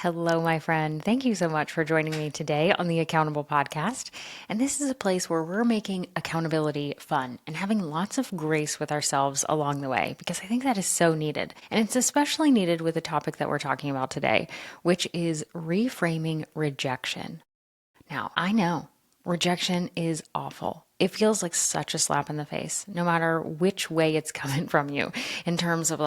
Hello, my friend. Thank you so much for joining me today on the Accountable Podcast. And this is a place where we're making accountability fun and having lots of grace with ourselves along the way, because I think that is so needed. And it's especially needed with the topic that we're talking about today, which is reframing rejection. Now, I know rejection is awful. It feels like such a slap in the face, no matter which way it's coming from you, in terms of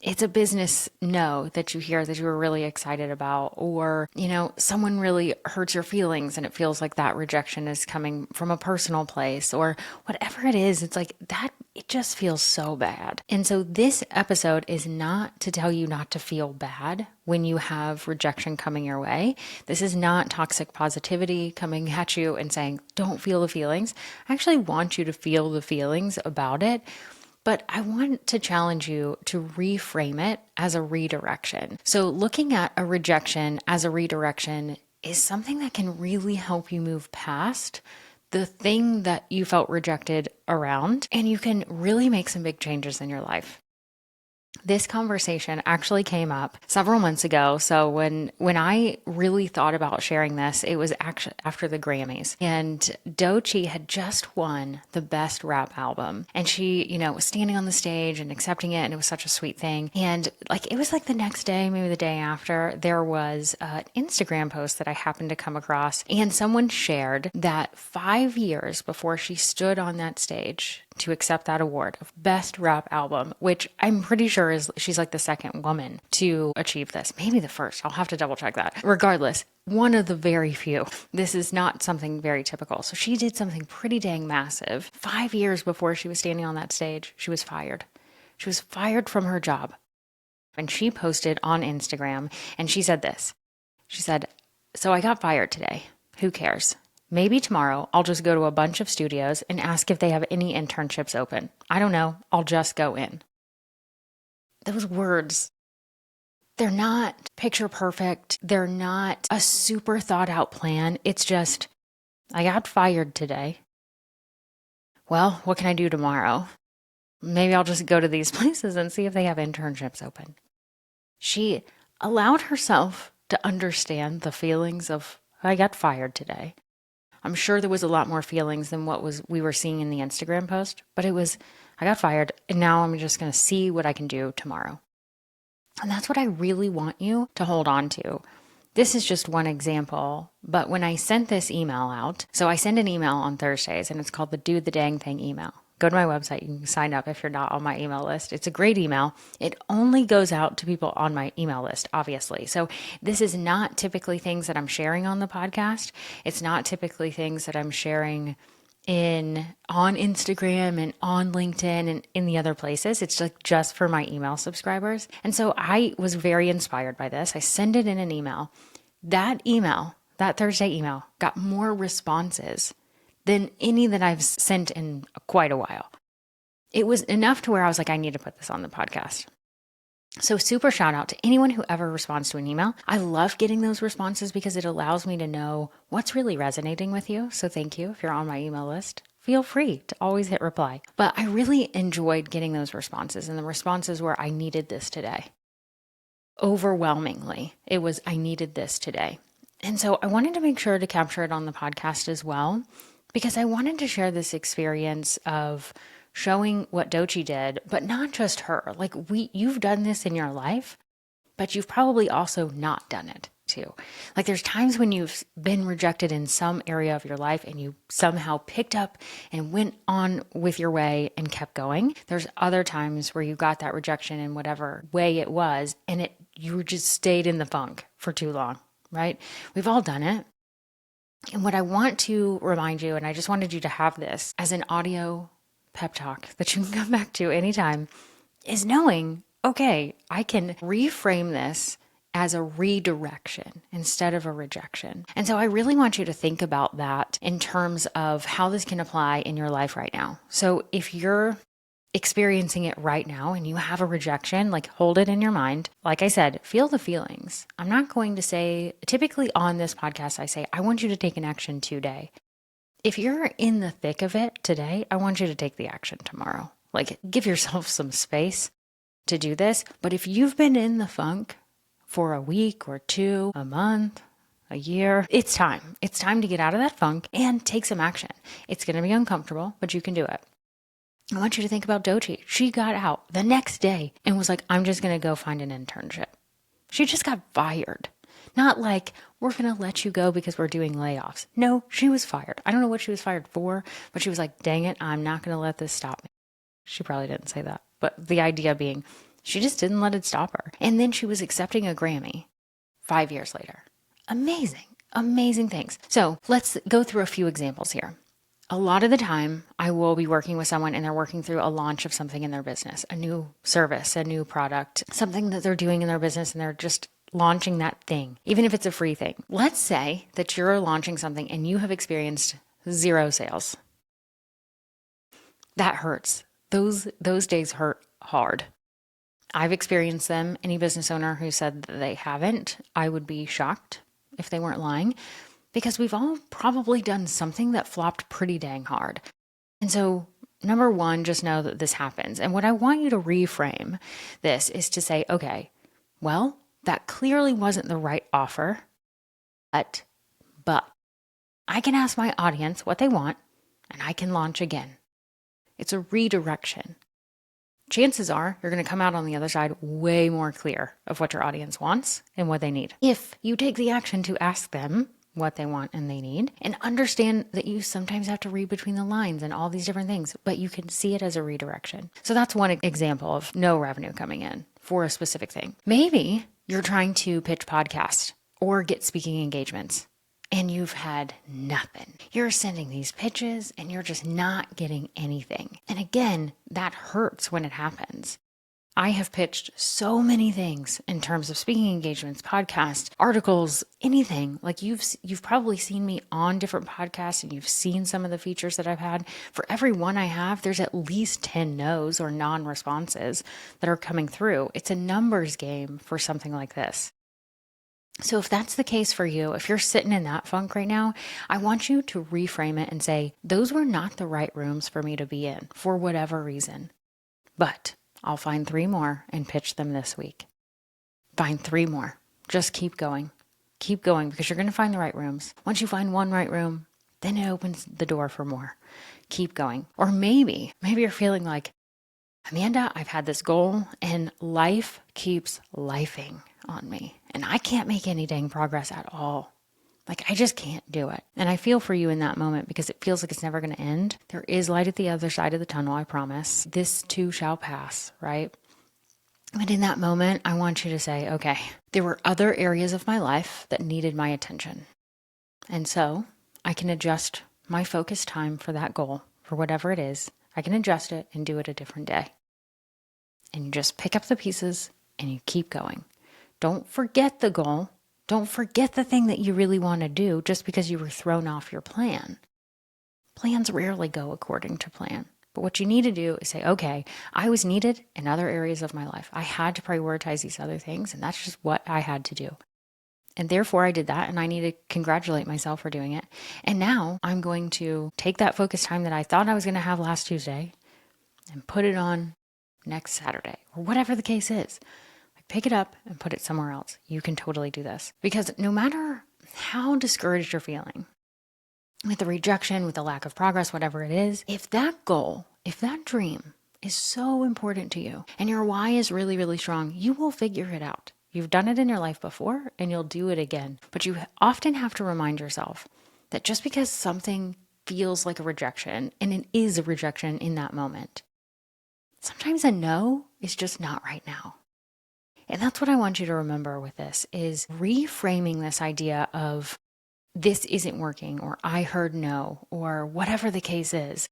it's a business no that you hear that you were really excited about, or, someone really hurts your feelings and it feels like that rejection is coming from a personal place, or whatever it is. It's like that, it just feels so bad. And so this episode is not to tell you not to feel bad when you have rejection coming your way. This is not toxic positivity coming at you and saying, don't feel the feelings. I actually want you to feel the feelings about it. But I want to challenge you to reframe it as a redirection. So looking at a rejection as a redirection is something that can really help you move past the thing that you felt rejected around, and you can really make some big changes in your life. This conversation actually came up several months ago. So when I really thought about sharing this, it was actually after the Grammys, and Doechii had just won the best rap album, and she, was standing on the stage and accepting it, and it was such a sweet thing. And it was the next day, maybe the day after, there was an Instagram post that I happened to come across, and someone shared that 5 years before she stood on that stage to accept that award of best rap album, which I'm pretty sure she's the second woman to achieve this. Maybe the first. I'll have to double check that. Regardless, one of the very few. This is not something very typical. So she did something pretty dang massive. 5 years before she was standing on that stage, she was fired. She was fired from her job. And she posted on Instagram, and she said this. She said, "So I got fired today. Who cares? Maybe tomorrow I'll just go to a bunch of studios and ask if they have any internships open. I don't know. I'll just go in." Those words, they're not picture perfect. They're not a super thought out plan. It's just, I got fired today. Well, what can I do tomorrow? Maybe I'll just go to these places and see if they have internships open. She allowed herself to understand the feelings of, I got fired today. I'm sure there was a lot more feelings than we were seeing in the Instagram post, but it was, I got fired, and now I'm just going to see what I can do tomorrow. And that's what I really want you to hold on to. This is just one example, but when I sent this email out, so I send an email on Thursdays, and it's called the Do the Dang Thing email. Go to my website. You can sign up if you're not on my email list. It's a great email. It only goes out to people on my email list, obviously. So this is not typically things that I'm sharing on the podcast. It's not typically things that I'm sharing on Instagram and on LinkedIn and in the other places. It's just for my email subscribers. And so I was very inspired by this. I send it in an email. That Thursday email, got more responses than any that I've sent in quite a while. It was enough to where I was like, I need to put this on the podcast. So super shout out to anyone who ever responds to an email. I love getting those responses because it allows me to know what's really resonating with you. So thank you. If you're on my email list, feel free to always hit reply. But I really enjoyed getting those responses, and the responses were, I needed this today. Overwhelmingly, it was, I needed this today. And so I wanted to make sure to capture it on the podcast as well, because I wanted to share this experience of showing what Doechii did, but not just her. You've done this in your life, but you've probably also not done it too. There's times when you've been rejected in some area of your life and you somehow picked up and went on with your way and kept going. There's other times where you got that rejection in whatever way it was, and you just stayed in the funk for too long, right? We've all done it. And what I want to remind you, and I just wanted you to have this as an audio pep talk that you can come back to anytime, is knowing, okay, I can reframe this as a redirection instead of a rejection. And so I really want you to think about that in terms of how this can apply in your life right now. So if you're experiencing it right now and you have a rejection, hold it in your mind. Like I said, feel the feelings. I'm not going to say, typically on this podcast, I say, I want you to take an action today. If you're in the thick of it today, I want you to take the action tomorrow. Give yourself some space to do this. But if you've been in the funk for a week or two, a month, a year. It's time. It's time to get out of that funk and take some action. It's going to be uncomfortable, but you can do it. I want you to think about Doechii. She got out the next day and was like, I'm just going to go find an internship. She just got fired. Not like, we're going to let you go because we're doing layoffs. No, she was fired. I don't know what she was fired for, but she was like, dang it, I'm not going to let this stop me. She probably didn't say that. But the idea being, she just didn't let it stop her. And then she was accepting a Grammy 5 years later. Amazing, amazing things. So let's go through a few examples here. A lot of the time, I will be working with someone and they're working through a launch of something in their business, a new service, a new product, something that they're doing in their business, and they're just launching that thing, even if it's a free thing. Let's say that you're launching something and you have experienced 0 sales. That hurts. Those days hurt hard. I've experienced them. Any business owner who said that they haven't, I would be shocked if they weren't lying, because we've all probably done something that flopped pretty dang hard. And so, number one, just know that this happens. And what I want you to reframe this is to say, okay, well, that clearly wasn't the right offer, but I can ask my audience what they want and I can launch again. It's a redirection. Chances are you're going to come out on the other side way more clear of what your audience wants and what they need. If you take the action to ask them what they want and they need, and understand that you sometimes have to read between the lines and all these different things, but you can see it as a redirection. So that's one example of no revenue coming in for a specific thing. Maybe you're trying to pitch podcasts or get speaking engagements and you've had nothing. You're sending these pitches and you're just not getting anything. And again, that hurts when it happens. I have pitched so many things in terms of speaking engagements, podcasts, articles, anything. Like you've probably seen me on different podcasts and you've seen some of the features that I've had. For every one I have, there's at least 10 no's or non-responses that are coming through. It's a numbers game for something like this. So if that's the case for you, if you're sitting in that funk right now, I want you to reframe it and say, those were not the right rooms for me to be in for whatever reason, but I'll find 3 more and pitch them this week. Find 3 more. Just keep going. Keep going because you're going to find the right rooms. Once you find one right room, then it opens the door for more. Keep going. Or maybe you're feeling like, Amanda, I've had this goal and life keeps lifing on me and I can't make any dang progress at all. Like I just can't do it. And I feel for you in that moment because it feels like it's never going to end. There is light at the other side of the tunnel, I promise. This too shall pass, right? But in that moment, I want you to say, okay, there were other areas of my life that needed my attention. And so I can adjust my focus time for that goal, for whatever it is. I can adjust it and do it a different day. And you just pick up the pieces and you keep going. Don't forget the goal. Don't forget the thing that you really want to do just because you were thrown off your plan. Plans rarely go according to plan. But what you need to do is say, okay, I was needed in other areas of my life. I had to prioritize these other things, and that's just what I had to do. And therefore I did that, and I need to congratulate myself for doing it. And now I'm going to take that focus time that I thought I was going to have last Tuesday and put it on next Saturday, or whatever the case is. Pick it up and put it somewhere else. You can totally do this. Because no matter how discouraged you're feeling with the rejection, with the lack of progress, whatever it is, if that goal, if that dream is so important to you and your why is really, really strong, you will figure it out. You've done it in your life before and you'll do it again. But you often have to remind yourself that just because something feels like a rejection, and it is a rejection in that moment, sometimes a no is just not right now. And that's what I want you to remember with this is reframing this idea of this isn't working or I heard no or whatever the case is.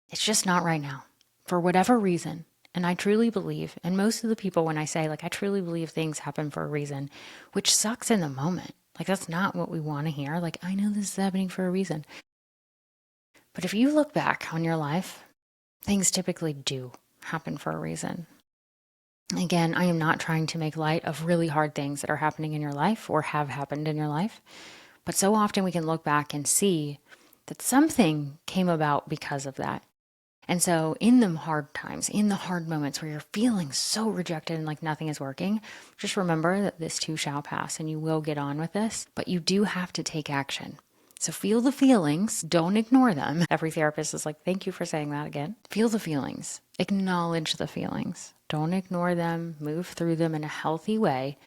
It's just not right now for whatever reason. And I truly believe, and most of the people when I say like, I truly believe things happen for a reason, which sucks in the moment. Like that's not what we want to hear. Like I know this is happening for a reason. But if you look back on your life, things typically do happen for a reason. Again, I am not trying to make light of really hard things that are happening in your life or have happened in your life. But so often we can look back and see that something came about because of that. And so, in the hard times, in the hard moments where you're feeling so rejected and like nothing is working, just remember that this too shall pass and you will get on with this, but you do have to take action. So, feel the feelings, don't ignore them. Every therapist is like, thank you for saying that again. Feel the feelings, acknowledge the feelings, don't ignore them, move through them in a healthy way,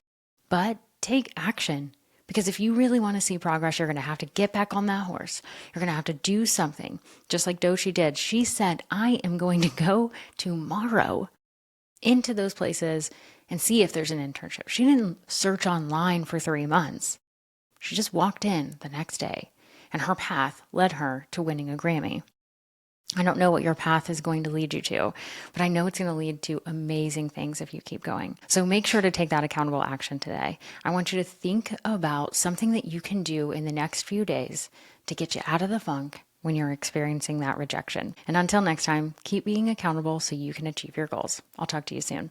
but take action. Because if you really want to see progress, you're going to have to get back on that horse. You're going to have to do something. Just like Doechii did. She said, I am going to go tomorrow into those places and see if there's an internship. She didn't search online for 3 months. She just walked in the next day, and her path led her to winning a Grammy. I don't know what your path is going to lead you to, but I know it's going to lead to amazing things if you keep going. So make sure to take that accountable action today. I want you to think about something that you can do in the next few days to get you out of the funk when you're experiencing that rejection. And until next time, keep being accountable so you can achieve your goals. I'll talk to you soon.